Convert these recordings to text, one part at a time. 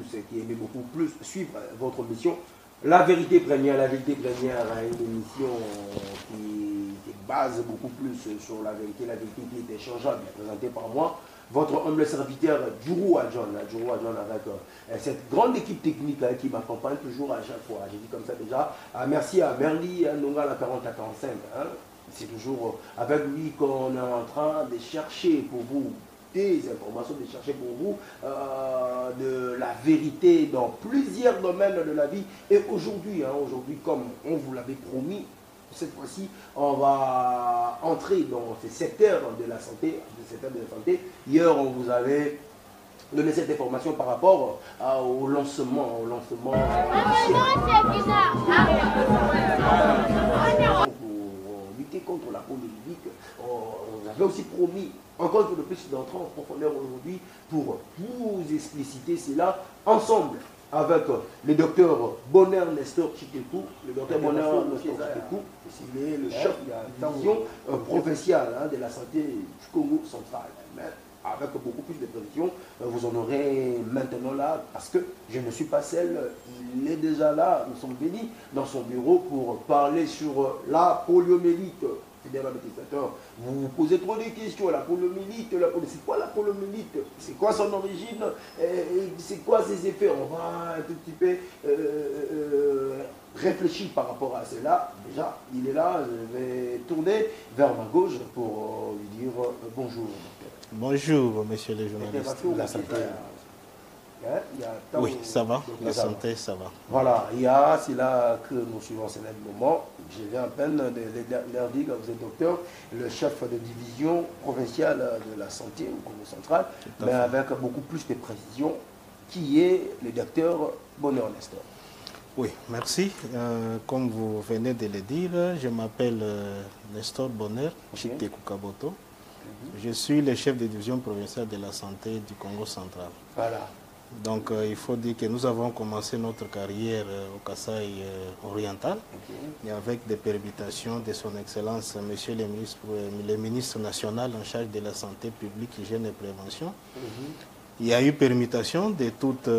qui aimez beaucoup plus suivre votre mission. La vérité première, une émission qui base beaucoup plus sur la vérité qui est échangeable, présentée par moi, votre humble serviteur Djourou Adjon avec cette grande équipe technique qui m'accompagne toujours à chaque fois. J'ai dit comme ça déjà. Merci à Merli Nonga la 40 à 45. C'est toujours avec lui qu'on est en train de chercher pour vous des informations, de chercher pour vous de la vérité dans plusieurs domaines de la vie. Et aujourd'hui, aujourd'hui, comme on vous l'avait promis, cette fois-ci, on va entrer dans ces secteurs de la santé, Hier, on vous avait donné cette information par rapport au lancement pour lutter contre la polylytique. On avait aussi promis encore un peu de plus d'entrer en profondeur aujourd'hui pour vous expliciter cela ensemble avec le docteur Bonheur Nestor Chitekou. Le docteur Bonheur Nestor Chitekou, il est le chef de la division provinciale de la santé du Congo central. Mais avec beaucoup plus de précision, vous en aurez maintenant là, parce que je ne suis pas seul, il est déjà là, nous sommes venus dans son bureau pour parler sur la poliomyélite. Vous vous posez trop de questions, la poliomyélite, c'est quoi la poliomyélite? C'est quoi son origine? C'est quoi ses effets? On va un tout petit peu réfléchir par rapport à cela. Déjà, il est là, je vais tourner vers ma gauche pour lui dire bonjour. Bonjour, monsieur le journaliste. La santé. Oui, ça va. La santé, ça va. Voilà, c'est là que nous suivons ce moment. Je viens à peine de leur dire que vous êtes docteur, le chef de division provinciale de la santé au Congo central, mais avec beaucoup plus de précision, qui est le docteur Bonheur Nestor. Oui, merci. Comme vous venez de le dire, je m'appelle Nestor Bonheur Chitekou Kaboto. Je suis le chef de division provinciale de la santé du Congo central. Voilà. Donc il faut dire que nous avons commencé notre carrière au Kasaï oriental, et avec des permutations de son Excellence, Monsieur le ministre national en charge de la santé publique, hygiène et prévention. Il y a eu permutation de toutes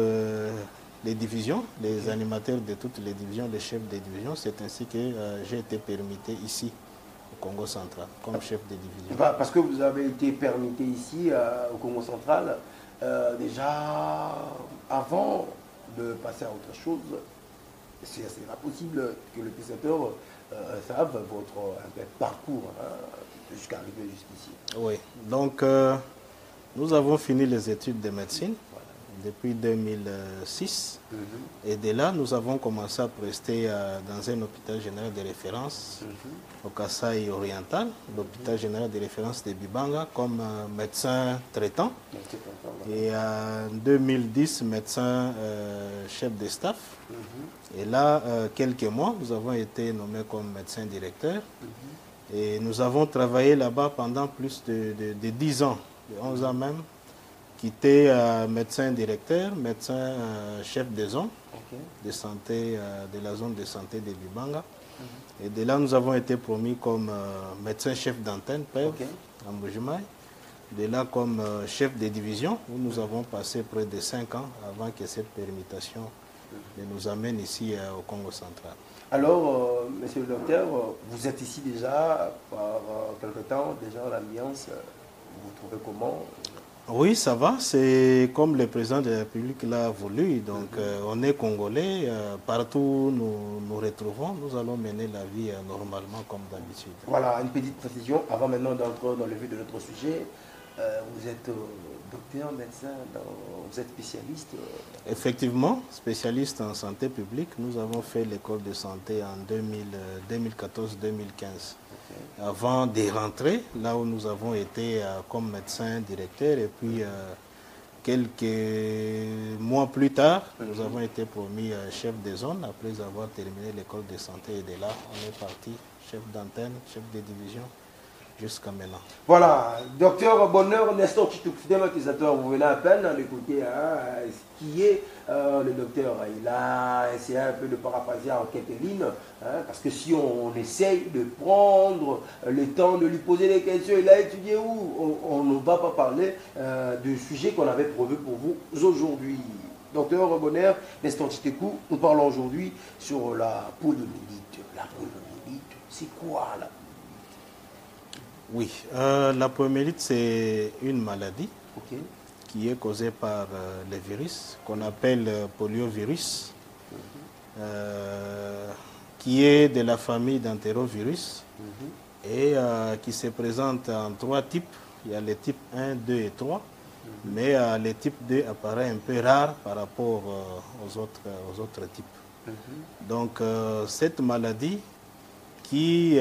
les divisions, les animateurs de toutes les divisions, les chefs de division. C'est ainsi que j'ai été permuté ici au Congo central comme chef de division. Parce que vous avez été permuté ici au Congo central. Déjà, avant de passer à autre chose, c'est pas possible que le spectateur sache votre parcours jusqu'à arriver jusqu'ici. Oui, donc nous avons fini les études de médecine depuis 2006 et de là nous avons commencé à prester dans un hôpital général de référence au Kasaï oriental, l'hôpital général de référence de Bibanga comme médecin traitant et en 2010 médecin chef de staff et là quelques mois nous avons été nommés comme médecin directeur et nous avons travaillé là-bas pendant plus de 10 ans, de 11 ans même. Quitté médecin directeur, médecin chef de zone de santé de la zone de santé de Bibanga. Et de là, nous avons été promis comme médecin chef d'antenne, PEV, en Bujumaï. De là, comme chef de division, où nous avons passé près de 5 ans avant que cette permutation nous amène ici au Congo central. Alors, monsieur le docteur, vous êtes ici déjà par quelque temps, déjà l'ambiance, vous trouvez comment? Oui, ça va. C'est comme le président de la République l'a voulu. Donc, on est Congolais. Partout où nous retrouvons, nous allons mener la vie normalement comme d'habitude. Voilà, une petite précision. Avant maintenant d'entrer dans le vif de notre sujet, vous êtes docteur, médecin, vous êtes spécialiste Effectivement, spécialiste en santé publique. Nous avons fait l'école de santé en 2014-2015. Avant de rentrer, là où nous avons été comme médecin directeur, et puis quelques mois plus tard, nous avons été promis chef de zone après avoir terminé l'école de santé. Et de là, on est parti chef d'antenne, chef de division, jusqu'à maintenant. Voilà, docteur Bonheur Nestor Chitekou, vous venez à peine d'écouter ce qui est le docteur. Il a essayé un peu de paraphraser en quelques lignes, parce que si on essaye de prendre le temps de lui poser des questions, il a étudié où, on ne va pas parler du sujet qu'on avait prévu pour vous aujourd'hui. Docteur Bonner, l'instant Titekou, nous parlons aujourd'hui sur la poliomyélite. La poliomyélite, c'est quoi la poliomyélite? Oui, la poliomyélite, c'est une maladie qui est causée par les virus qu'on appelle poliovirus, qui est de la famille d'entérovirus et qui se présente en 3 types. Il y a les types 1, 2 et 3, mais le type 2 apparaît un peu rare par rapport aux autres types. Donc cette maladie qui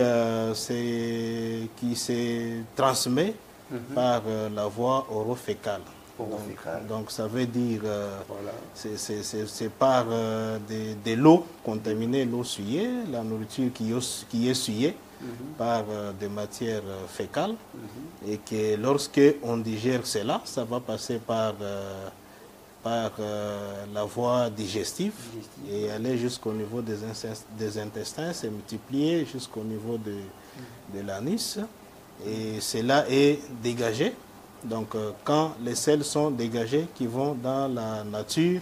se transmet par la voie orofécale. Donc ça veut dire c'est par de l'eau contaminée, l'eau souillée, la nourriture qui est souillée par des matières fécales, et que lorsque on digère cela, ça va passer par la voie digestive et aller jusqu'au niveau des intestins, se multiplier jusqu'au niveau de l'anis, et cela est dégagé. Donc quand les sels sont dégagés qui vont dans la nature,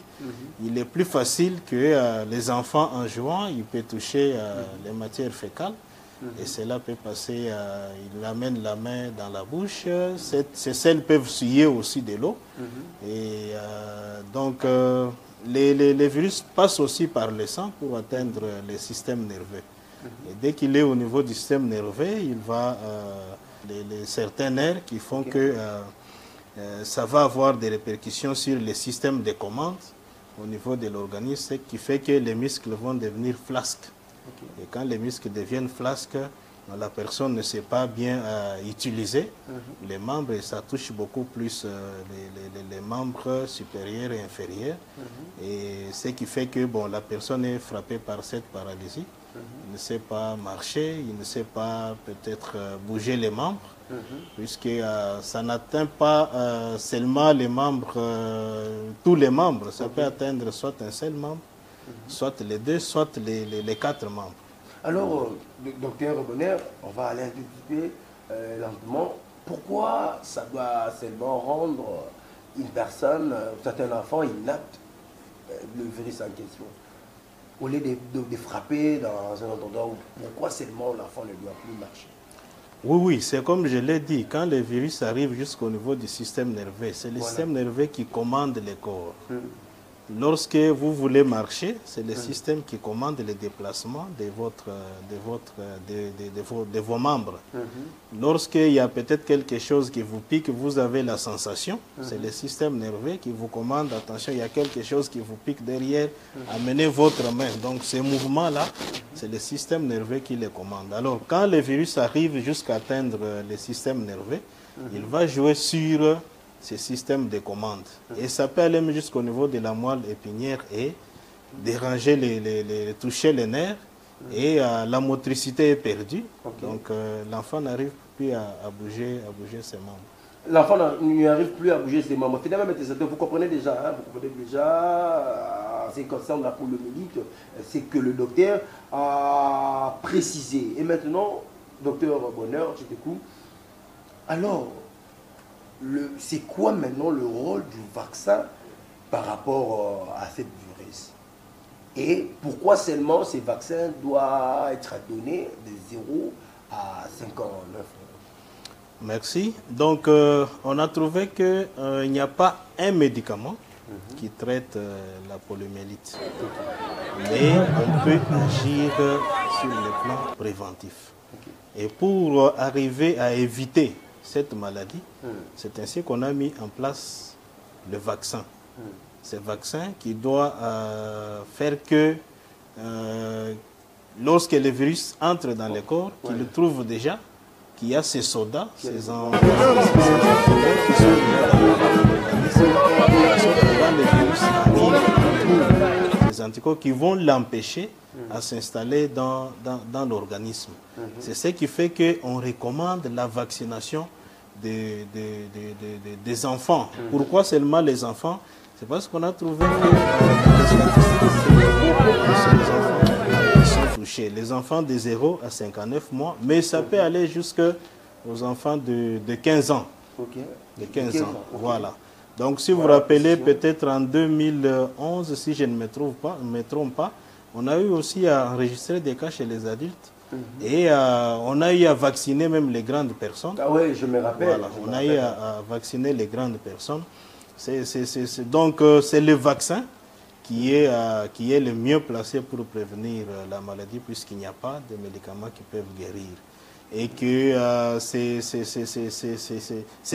il est plus facile que les enfants en jouant, ils peuvent toucher les matières fécales. Et cela peut passer, il amène la main dans la bouche, ces sels peuvent souiller aussi de l'eau. Et donc les virus passent aussi par le sang pour atteindre le système nerveux. Et dès qu'il est au niveau du système nerveux, il va certains nerfs qui font que ça va avoir des répercussions sur le système de commande au niveau de l'organisme, ce qui fait que les muscles vont devenir flasques. Et quand les muscles deviennent flasques, la personne ne sait pas bien utiliser les membres, et ça touche beaucoup plus les membres supérieurs et inférieurs. Et ce qui fait que la personne est frappée par cette paralysie. Il ne sait pas marcher, il ne sait pas peut-être bouger les membres, puisque ça n'atteint pas seulement les membres, tous les membres. Ça peut atteindre soit un seul membre, soit les 2, soit les 4 membres. Alors, docteur Bonner, on va aller un petit peu lentement. Pourquoi ça doit seulement rendre une personne, certains enfants, inapte le virus en question? Au lieu de frapper dans un endroit où, pourquoi seulement l'enfant ne doit plus marcher? Oui, c'est comme je l'ai dit, quand le virus arrive jusqu'au niveau du système nerveux, c'est le système nerveux qui commande le corps. Lorsque vous voulez marcher, c'est le système qui commande le déplacement de vos membres. Lorsqu'il y a peut-être quelque chose qui vous pique, vous avez la sensation, c'est le système nerveux qui vous commande, attention, il y a quelque chose qui vous pique derrière, amenez votre main. Donc ces mouvements-là, c'est le système nerveux qui les commande. Alors quand le virus arrive jusqu'à atteindre le système nerveux, il va jouer sur ces systèmes de commande. Et ça peut aller jusqu'au niveau de la moelle épinière et déranger, toucher les nerfs, et la motricité est perdue. Donc l'enfant n'arrive plus à bouger ses membres. L'enfant n'y arrive plus à bouger ses membres. Finalement, vous comprenez déjà, ce qui concerne la poliomyélite, c'est que le docteur a précisé. Et maintenant, docteur Bonner, je t'écoute. Alors, c'est quoi maintenant le rôle du vaccin par rapport à cette virus? Et pourquoi seulement ces vaccins doivent être donnés de 0 à 59 ans? Merci. Donc, on a trouvé qu'il n'y a pas un médicament qui traite la poliomyélite. Mais on peut agir sur le plan préventif. Et pour arriver à éviter cette maladie, c'est ainsi qu'on a mis en place le vaccin. Ce vaccin qui doit faire que lorsque le virus entre dans le corps, qu'il le trouve déjà, qu'il y a ces soldats, ces enfants qui sont déjà dans l'organisme, quand le virus arrive, on trouve des anticorps qui vont l'empêcher à s'installer dans l'organisme. C'est ce qui fait qu'on recommande la vaccination des enfants. Pourquoi seulement les enfants? C'est parce qu'on a trouvé que les statistiques, c'est beaucoup plus les enfants qui sont touchés. Les enfants de 0 à 59 mois, mais ça peut aller jusqu'aux enfants de 15 ans. De 15 ans, voilà. Donc, si vous vous rappelez, peut-être en 2011, si je ne me trompe pas, on a eu aussi à enregistrer des cas chez les adultes. Et on a eu à vacciner même les grandes personnes. Ah oui, je me rappelle. Voilà, on a eu à vacciner les grandes personnes. Donc, c'est le vaccin qui est le mieux placé pour prévenir la maladie, puisqu'il n'y a pas de médicaments qui peuvent guérir. Et que ces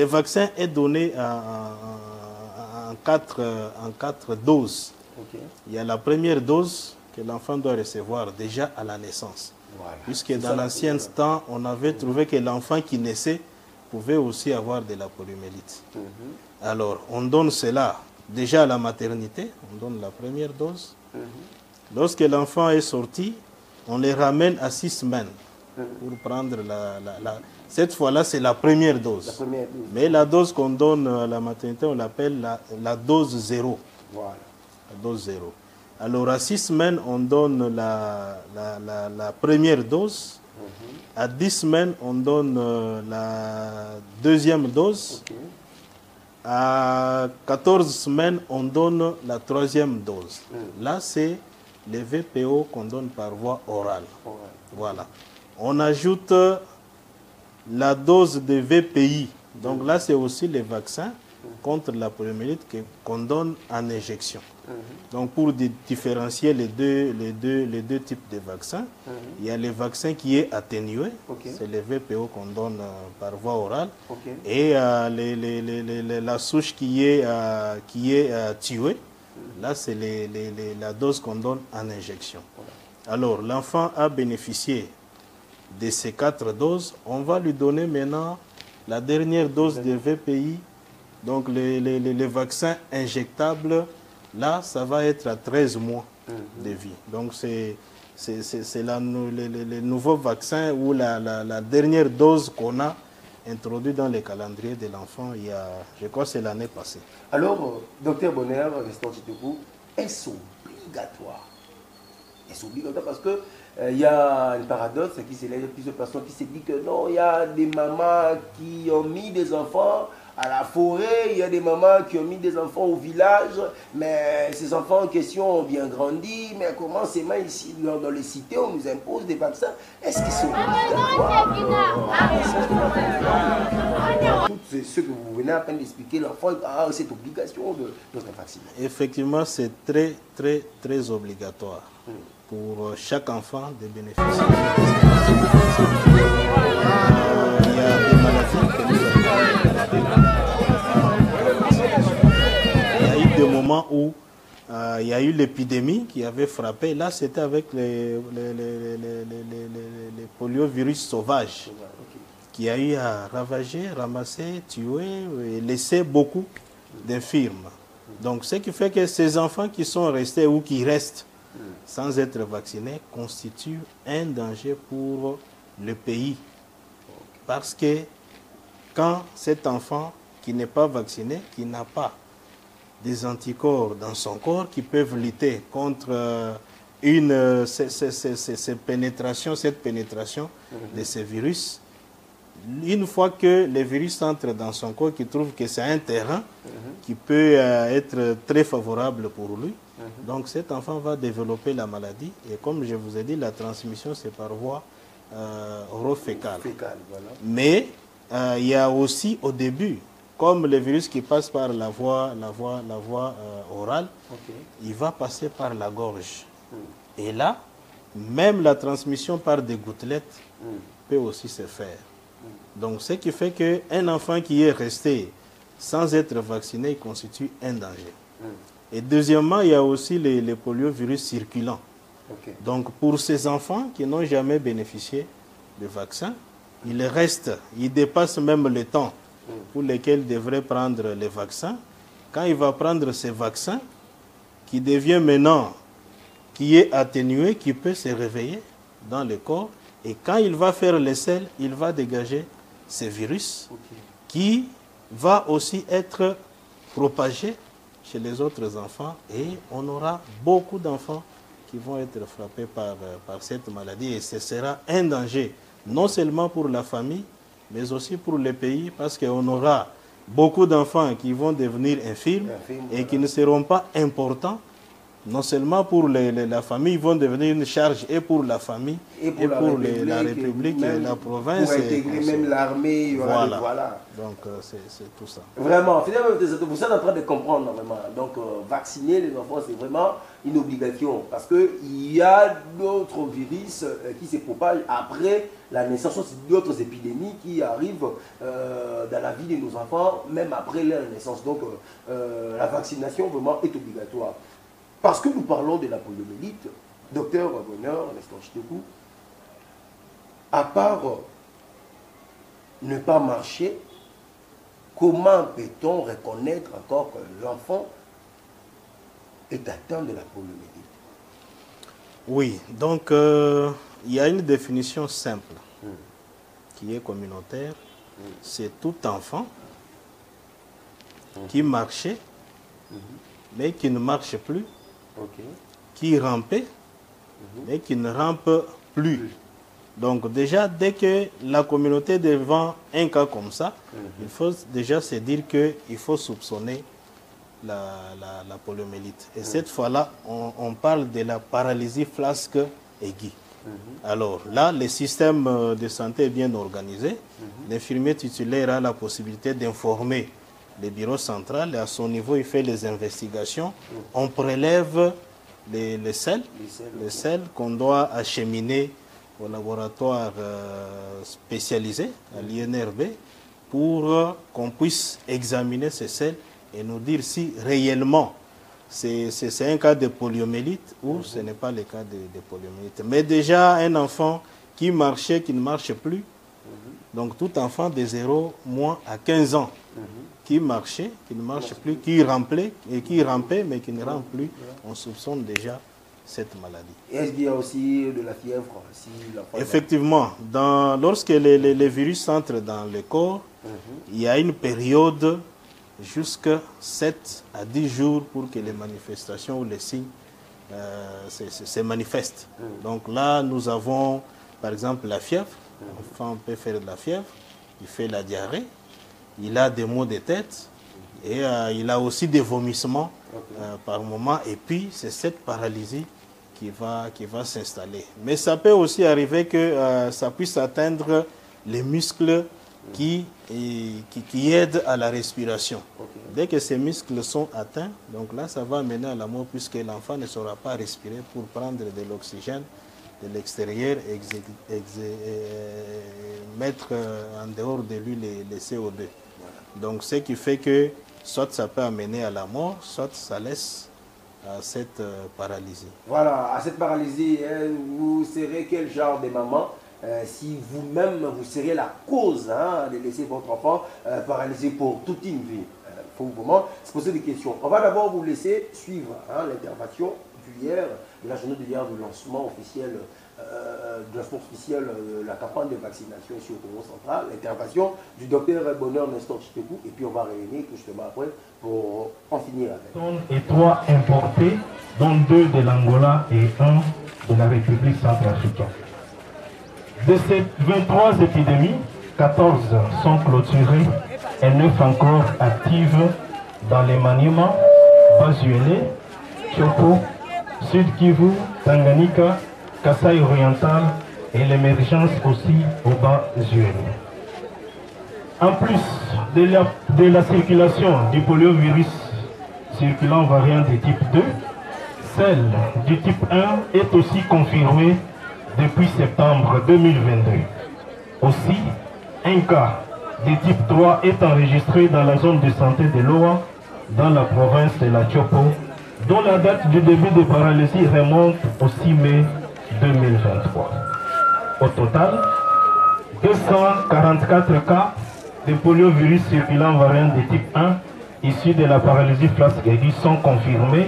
vaccins est donné en quatre doses. Okay. Il y a la première dose que l'enfant doit recevoir déjà à la naissance. Voilà. Puisque dans l'ancien temps, on avait trouvé que l'enfant qui naissait pouvait aussi avoir de la poliomyélite. Alors, on donne cela déjà à la maternité, on donne la première dose. Lorsque l'enfant est sorti, on les ramène à 6 semaines pour prendre cette fois-là, c'est la première dose. Mais la dose qu'on donne à la maternité, on l'appelle la dose 0. Voilà. La dose 0. Alors, à 6 semaines, on donne la première dose. À 10 semaines, on donne la deuxième dose. Okay. À 14 semaines, on donne la troisième dose. Là, c'est les VPO qu'on donne par voie orale. Voilà. On ajoute la dose de VPI. Donc là, c'est aussi les vaccins contre la poliomyélite qu'on donne en injection. Donc pour différencier les deux types de vaccins, il y a le vaccin qui est atténué, c'est le VPO qu'on donne par voie orale, et la souche qui est tuée, là c'est la dose qu'on donne en injection. Alors l'enfant a bénéficié de ces 4 doses, on va lui donner maintenant la dernière dose de VPI, donc les vaccins injectables. Là, ça va être à 13 mois de vie. Donc, c'est le nouveau vaccin ou la dernière dose qu'on a introduit dans le calendrier de l'enfant, je crois que c'est l'année passée. Alors, docteur Bonheur, restons chez vous, est-ce obligatoire? Est-ce obligatoire parce que il y a un paradoxe qui s'élève, plusieurs personnes qui se disent que non, il y a des mamans qui ont mis des enfants à la forêt, il y a des mamans qui ont mis des enfants au village, mais ces enfants en question ont bien grandi, mais comment ces mains ici, dans les cités, on nous impose des vaccins? Est-ce que c'est obligatoire? Tout ce que vous venez à peine d'expliquer, l'enfant a cette obligation de se vacciner. Effectivement, c'est très, très, très obligatoire pour chaque enfant de bénéficier. Il y a des maladies que nous il y a eu des moments où il y a eu l'épidémie qui avait frappé. Là, c'était avec les poliovirus sauvages qui a eu à ravager, ramasser, tuer et laisser beaucoup d'infirmes. Donc, ce qui fait que ces enfants qui sont restés ou qui restent sans être vaccinés constituent un danger pour le pays. Parce que quand cet enfant qui n'est pas vacciné, qui n'a pas des anticorps dans son corps qui peuvent lutter contre cette pénétration de ces virus, une fois que les virus entrent dans son corps, qui trouve que c'est un terrain qui peut être très favorable pour lui, donc cet enfant va développer la maladie. Et comme je vous ai dit, la transmission, c'est par voie orofécale. Voilà. Mais il y a aussi au début, comme le virus qui passe par la voie orale, il va passer par la gorge. Et là, même la transmission par des gouttelettes peut aussi se faire. Donc, ce qui fait qu'un enfant qui est resté sans être vacciné constitue un danger. Et deuxièmement, il y a aussi les poliovirus circulants. Donc, pour ces enfants qui n'ont jamais bénéficié de vaccin, il dépasse même le temps pour lesquels il devrait prendre les vaccins. Quand il va prendre ces vaccins, qui devient maintenant, qui est atténué, qui peut se réveiller dans le corps, et quand il va faire les selles, il va dégager ces virus qui va aussi être propagé chez les autres enfants, et on aura beaucoup d'enfants qui vont être frappés par cette maladie, et ce sera un danger, non seulement pour la famille, mais aussi pour le pays, parce qu'on aura beaucoup d'enfants qui vont devenir infirmes et qui ne seront pas importants, non seulement pour la famille, ils vont devenir une charge et pour la famille, et pour la République, et la province. Pour intégrer même l'armée, voilà. Donc c'est tout ça. Vraiment, finalement, vous êtes en train de comprendre vraiment. Donc vacciner les enfants, c'est vraiment une obligation. Parce qu'il y a d'autres virus qui se propagent après la naissance, d'autres épidémies qui arrivent dans la vie de nos enfants, même après leur naissance. Donc la vaccination vraiment est obligatoire. Parce que nous parlons de la poliomyélite, docteur Bonheur, Nestor Chitekou, à part ne pas marcher, comment peut-on reconnaître encore que l'enfant est atteint de la poliomyélite? Oui, donc il y a une définition simple qui est communautaire. C'est tout enfant qui marchait, mais qui ne marche plus. Qui rampait, mais qui ne rampe plus. Donc déjà, dès que la communauté est devant un cas comme ça, il faut déjà se dire qu'il faut soupçonner la poliomyélite. Et cette fois-là, on parle de la paralysie flasque aiguë. Alors là, le système de santé est bien organisé. L'infirmier titulaire a la possibilité d'informer le bureau central, et à son niveau, il fait les investigations. On prélève les sels qu'on doit acheminer au laboratoire spécialisé, à l'INRB, pour qu'on puisse examiner ces sels et nous dire si réellement c'est un cas de poliomyélite ou ce n'est pas le cas de poliomyélite. Mais déjà, un enfant qui marchait, qui ne marche plus, donc tout enfant de 0 moins à 15 ans, qui marchait, qui ne marche plus, qui rampait mais qui ne rampe plus, on soupçonne déjà cette maladie. Est-ce qu'il y a aussi de la fièvre si Effectivement, lorsque les virus entrent dans le corps, il y a une période jusqu'à 7 à 10 jours pour que les manifestations ou les signes se manifestent. Donc là, nous avons par exemple la fièvre. L'enfant peut faire de la fièvre, il fait la diarrhée, il a des maux de tête et il a aussi des vomissements par moment. Et puis, c'est cette paralysie qui va s'installer. Mais ça peut aussi arriver que ça puisse atteindre les muscles qui aident à la respiration. Dès que ces muscles sont atteints, donc là, ça va mener à la mort puisque l'enfant ne saura pas respirer pour prendre de l'oxygène de l'extérieur et mettre en dehors de lui les CO2. Donc, ce qui fait que soit ça peut amener à la mort, soit ça laisse à cette paralysie. Voilà, à cette paralysie, vous serez quel genre de maman si vous-même, vous seriez la cause de laisser votre enfant paralysé pour toute une vie? Il faut vraiment se poser des questions. On va d'abord vous laisser suivre l'intervention d'hier, de la journée d'hier du lancement officiel de la campagne de vaccination ici au Congo central, l'intervention du docteur Bonheur Nestor Chitekou, et puis on va réunir justement après pour en finir avec. Et 3 importés, dont 2 de l'Angola et 1 de la République centrafricaine. De ces 23 épidémies, 14 sont clôturées et 9 encore actives dans les Maniema, Bas-Uélé, Chopo, Sud Kivu, Tanganyika, Kasaï oriental et l'émergence aussi au Bas-Uélé. En plus de la circulation du poliovirus circulant variant de type 2, celle du type 1 est aussi confirmée depuis septembre 2022. Aussi, un cas de type 3 est enregistré dans la zone de santé de Loa, dans la province de la Chopo, dont la date du début de paralysie remonte au 6 mai 2023. Au total, 244 cas de poliovirus circulant variant de type 1 issus de la paralysie flasque aiguë sont confirmés,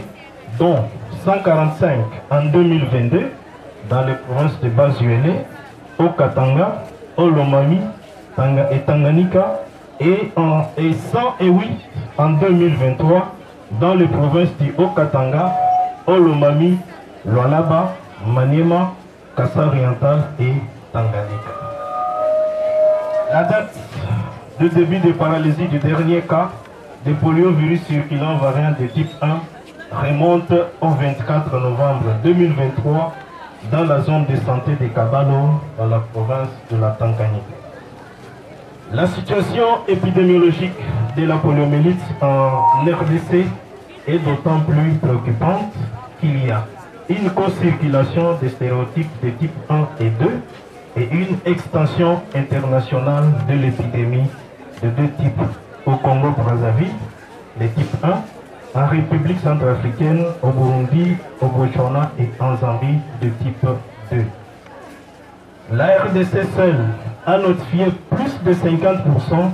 dont 145 en 2022 dans les provinces de Bas-Uélé, au Katanga, au Lomami et Tanganyika, et 108 en 2023 dans les provinces du Haut-Katanga, au Lomami, Lualaba, Maniema, Kassa oriental et Tanganyika. La date de début de paralysie du dernier cas de poliovirus circulant variant de type 1 remonte au 24 novembre 2023 dans la zone de santé de Kabalo, dans la province de la Tanganyika. La situation épidémiologique de la poliomyélite en RDC est d'autant plus préoccupante qu'il y a une co-circulation des stéréotypes de type 1 et 2 et une extension internationale de l'épidémie de deux types au Congo-Brazzaville, le type 1, en République centrafricaine, au Burundi, au Botswana et en Zambie de type 2. La RDC seule a notifié plus de 50%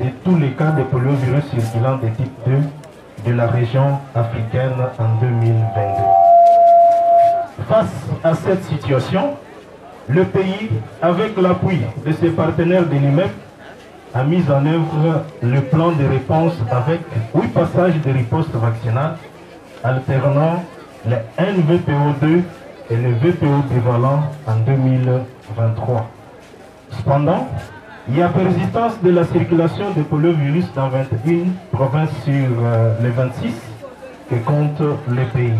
de tous les cas de poliovirus circulant de type 2 de la région africaine en 2022. Face à cette situation, le pays, avec l'appui de ses partenaires de l'IMEP, a mis en œuvre le plan de réponse avec 8 passages de riposte vaccinale, alternant le NVPO2 et le VPO bivalent en 2023. Cependant, il y a persistance de la circulation de poliovirus dans 21 provinces sur les 26 que compte le pays.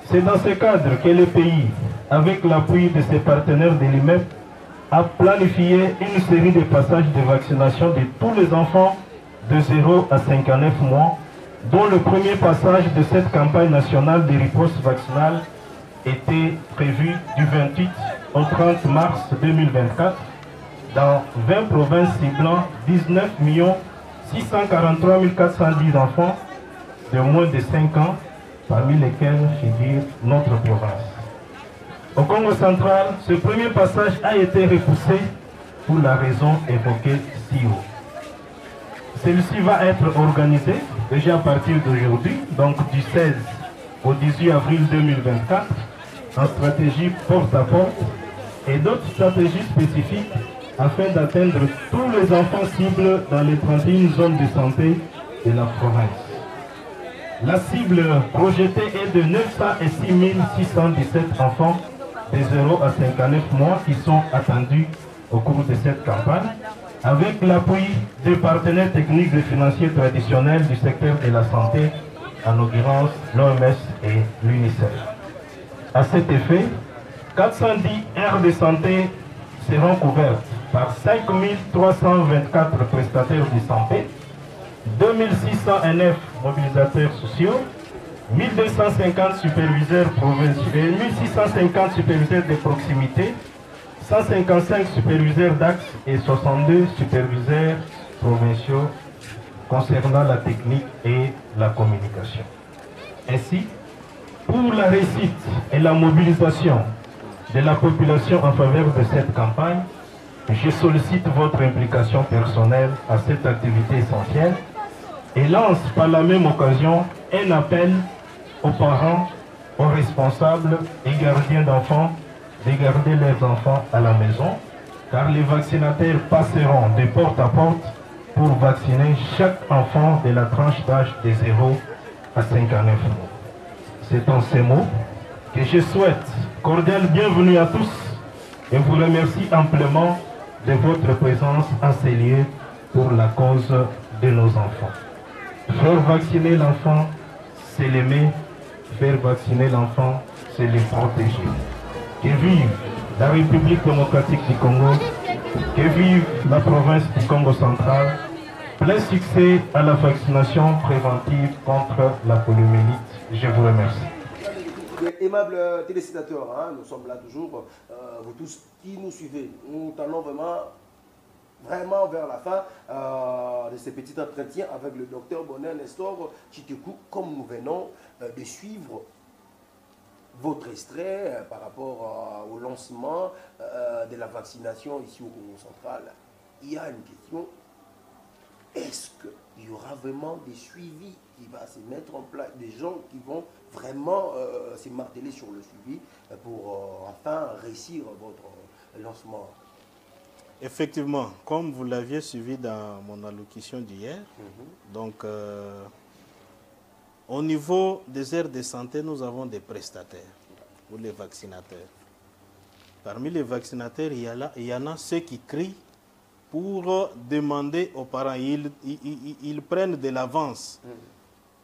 C'est dans ce cadre que le pays, avec l'appui de ses partenaires de l'IMEP, a planifié une série de passages de vaccination de tous les enfants de 0 à 59 mois, dont le premier passage de cette campagne nationale de riposte vaccinale était prévu du 28 au 30 mars 2024 dans 20 provinces ciblant 19 643 410 enfants de moins de 5 ans, parmi lesquels figure notre province. Au Congo central, ce premier passage a été repoussé pour la raison évoquée si haut. Celui-ci va être organisé déjà à partir d'aujourd'hui, donc du 16 au 18 avril 2024, en stratégie porte-à-porte et d'autres stratégies spécifiques afin d'atteindre tous les enfants cibles dans les 31 zones de santé de la province. La cible projetée est de 906 617 enfants de 0 à 59 mois qui sont attendus au cours de cette campagne, avec l'appui des partenaires techniques et financiers traditionnels du secteur de la santé, en l'occurrence l'OMS et l'UNICEF. À cet effet, 410 aires de santé seront couvertes par 5 324 prestataires de santé, 2609 mobilisateurs sociaux, 1250 superviseurs provinciaux et 1650 superviseurs de proximité, 155 superviseurs d'axe et 62 superviseurs provinciaux concernant la technique et la communication. Ainsi, pour la réussite et la mobilisation de la population en faveur de cette campagne, je sollicite votre implication personnelle à cette activité essentielle et lance par la même occasion un appel aux parents, aux responsables et gardiens d'enfants de garder leurs enfants à la maison, car les vaccinateurs passeront de porte à porte pour vacciner chaque enfant de la tranche d'âge de 0 à 59 mois. C'est en ces mots que je souhaite cordial bienvenue à tous et vous remercie amplement de votre présence en ces lieux pour la cause de nos enfants. Faire vacciner l'enfant, c'est l'aimer. Faire vacciner l'enfant, c'est les protéger. Que vive la République démocratique du Congo, que vive la province du Congo central. Plein succès à la vaccination préventive contre la poliomyélite. Je vous remercie. Aimables téléspectateurs, hein, nous sommes là toujours, vous tous qui nous suivez, nous allons vraiment vers la fin de ce petit entretien avec le docteur Bonheur Nestor Chitekou, comme nous venons de suivre votre extrait par rapport au lancement de la vaccination ici au Congo central. Il y a une question, est-ce qu'il y aura vraiment des suivis qui vont se mettre en place, des gens qui vont vraiment se marteler sur le suivi pour enfin réussir votre lancement? Effectivement, comme vous l'aviez suivi dans mon allocution d'hier, donc au niveau des aires de santé, nous avons des prestataires ou les vaccinateurs. Parmi les vaccinateurs, il y en a ceux qui crient pour demander aux parents. Ils prennent de l'avance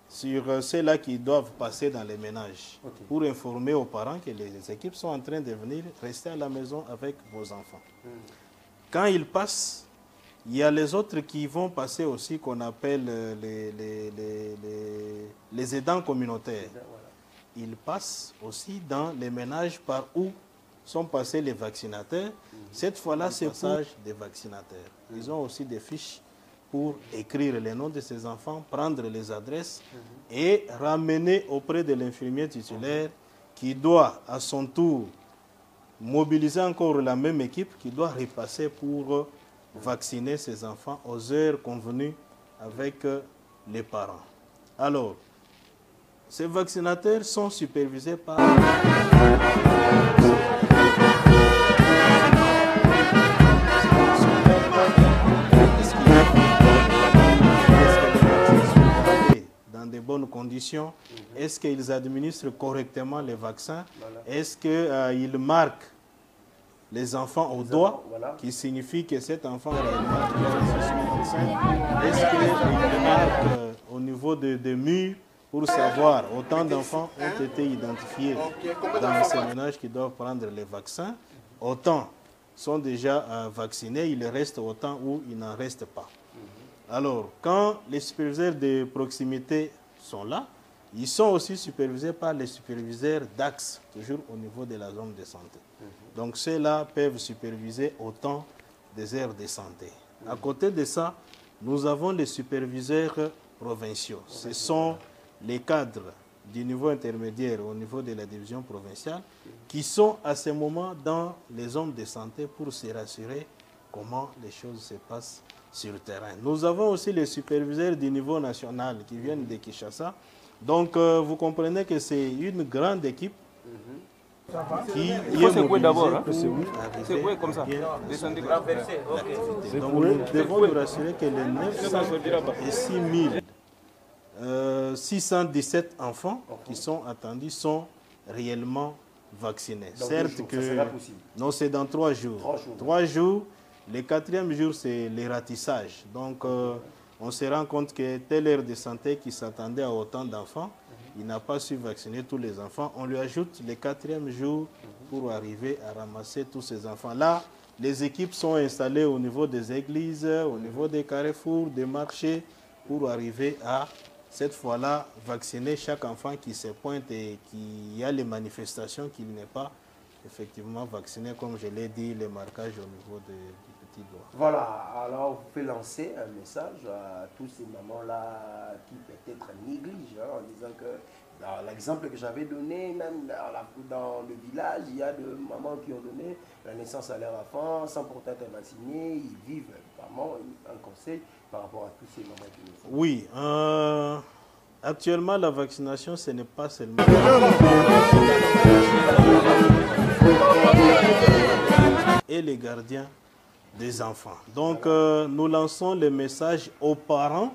sur ceux-là qui doivent passer dans les ménages pour informer aux parents que les équipes sont en train de venir rester à la maison avec vos enfants. Quand ils passent, il y a les autres qui vont passer aussi, qu'on appelle les aidants communautaires. Ils passent aussi dans les ménages par où sont passés les vaccinateurs. Cette fois-là, c'est le passage des vaccinateurs. Ils ont aussi des fiches pour écrire les noms de ces enfants, prendre les adresses et ramener auprès de l'infirmier titulaire qui doit à son tour mobiliser encore la même équipe qui doit repasser pour vacciner ces enfants aux heures convenues avec les parents. Alors, ces vaccinateurs sont supervisés par... dans de bonnes conditions? Est-ce qu'ils administrent correctement les vaccins? Est-ce qu'ils marquent les enfants au doigt, qui signifie que cet enfant réellement est-ce qu'ils marquent au niveau des murs pour savoir autant d'enfants ont été identifiés dans ces ménages qui doivent prendre les vaccins, autant sont déjà vaccinés, il reste autant où il n'en reste pas. Alors, quand les superviseurs de proximité sont là, ils sont aussi supervisés par les superviseurs d'axe, toujours au niveau de la zone de santé. Donc, ceux-là peuvent superviser autant des aires de santé. À côté de ça, nous avons les superviseurs provinciaux. Ce sont les cadres du niveau intermédiaire au niveau de la division provinciale qui sont à ce moment dans les zones de santé pour se rassurer comment les choses se passent sur le terrain. Nous avons aussi les superviseurs du niveau national qui viennent de Kinshasa. Donc, vous comprenez que c'est une grande équipe qui est mobilisée d'abord, hein? C'est quoi comme ça? Donc, nous devons nous rassurer que les 906 617 enfants qui sont attendus sont réellement vaccinés. Certes que... Non, c'est dans 3 jours. 3 jours. Le 4e jour, c'est le ratissage. Donc, on se rend compte que telle aire de santé qui s'attendait à autant d'enfants, il n'a pas su vacciner tous les enfants. On lui ajoute le 4e jour pour arriver à ramasser tous ces enfants-là. Les équipes sont installées au niveau des églises, au niveau des carrefours, des marchés, pour arriver à, cette fois-là, vacciner chaque enfant qui se pointe et qui a les manifestations qu'il n'est pas effectivement vacciné, comme je l'ai dit, les marquages au niveau du petit doigt. Voilà, alors vous pouvez lancer un message à tous ces mamans-là qui peut-être négligent, en disant que dans l'exemple que j'avais donné, même dans le village, il y a des mamans qui ont donné la naissance à leur enfant sans pourtant être vaccinés, ils vivent vraiment un conseil par rapport à tous ces mamans qui nous font. Oui, actuellement la vaccination ce n'est pas seulement... et les gardiens des enfants. Donc, nous lançons le message aux parents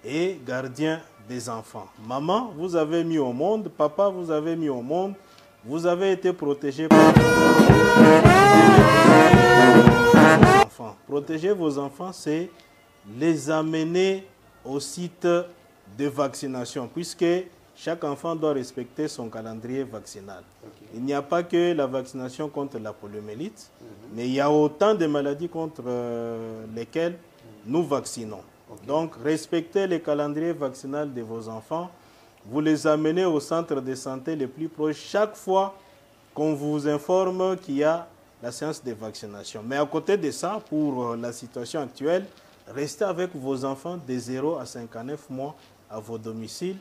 et gardiens des enfants. Maman, vous avez mis au monde, papa, vous avez mis au monde, vous avez été protégé par vos enfants. Protéger vos enfants, c'est les amener au site de vaccination, puisque chaque enfant doit respecter son calendrier vaccinal. Il n'y a pas que la vaccination contre la poliomyélite, mais il y a autant de maladies contre lesquelles nous vaccinons. Donc, respectez le calendrier vaccinal de vos enfants. Vous les amenez au centre de santé le plus proche chaque fois qu'on vous informe qu'il y a la séance de vaccination. Mais à côté de ça, pour la situation actuelle, restez avec vos enfants de 0 à 59 mois à vos domiciles.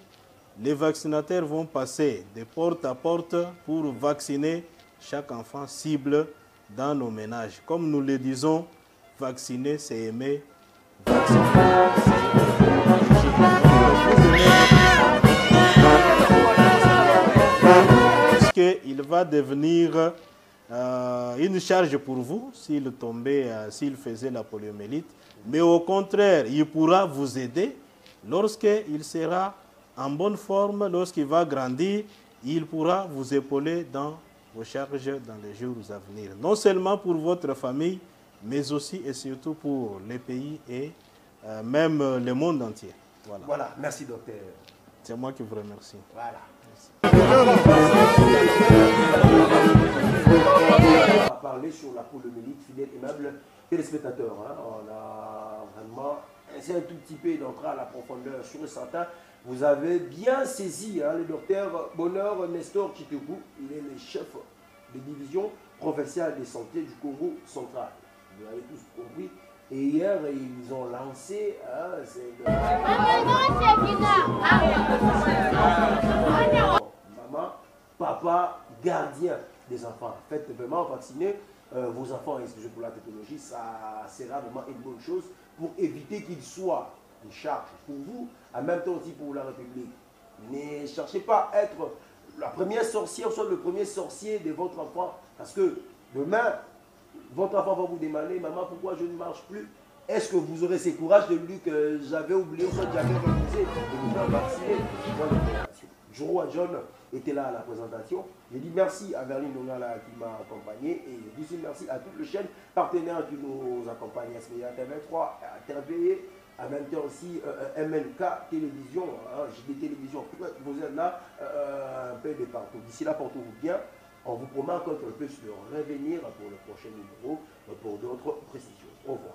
Les vaccinateurs vont passer de porte à porte pour vacciner chaque enfant cible dans nos ménages. Comme nous le disons, vacciner, c'est aimer. Vacciner, puisqu'il va devenir une charge pour vous s'il tombait, s'il faisait la poliomyélite. Mais au contraire, il pourra vous aider lorsqu'il sera en bonne forme, lorsqu'il va grandir, il pourra vous épauler dans vos charges dans les jours à venir. Non seulement pour votre famille, mais aussi et surtout pour les pays et même le monde entier. Voilà. Voilà, merci docteur. C'est moi qui vous remercie. Voilà. On va parler sur la polémique, fidèle, aimable téléspectateurs. Hein. On a vraiment essayé un tout petit peu d'entrer à la profondeur sur le certain. Vous avez bien saisi hein, le docteur Bonheur Nestor Chitekou. Il est le chef de division provinciale de santé du Congo central. Vous avez tous compris. Et hier, ils ont lancé maman, papa, gardien des enfants. Faites vraiment vacciner vos enfants. Excusez pour la technologie, ça sera vraiment une bonne chose pour éviter qu'ils soient une charge pour vous, en même temps aussi pour la République. Ne cherchez pas à être la première sorcière, soit le premier sorcier de votre enfant, parce que demain, votre enfant va vous demander, maman, pourquoi je ne marche plus? Est-ce que vous aurez ce courage de lui dire que j'avais oublié, soit j'avais refusé de vous faire vacciner? Joro John était là à la présentation. Je dis merci à Verline Nongala qui m'a accompagné et je dis merci à toutes les chaînes partenaires qui nous accompagnent, SMEA TV3, TV, en même temps aussi MNK Télévision, JD Télévision, vous êtes là un peu de partout. D'ici là, portez-vous bien. On vous promet qu'on peut se revenir pour le prochain numéro pour d'autres précisions. Au revoir.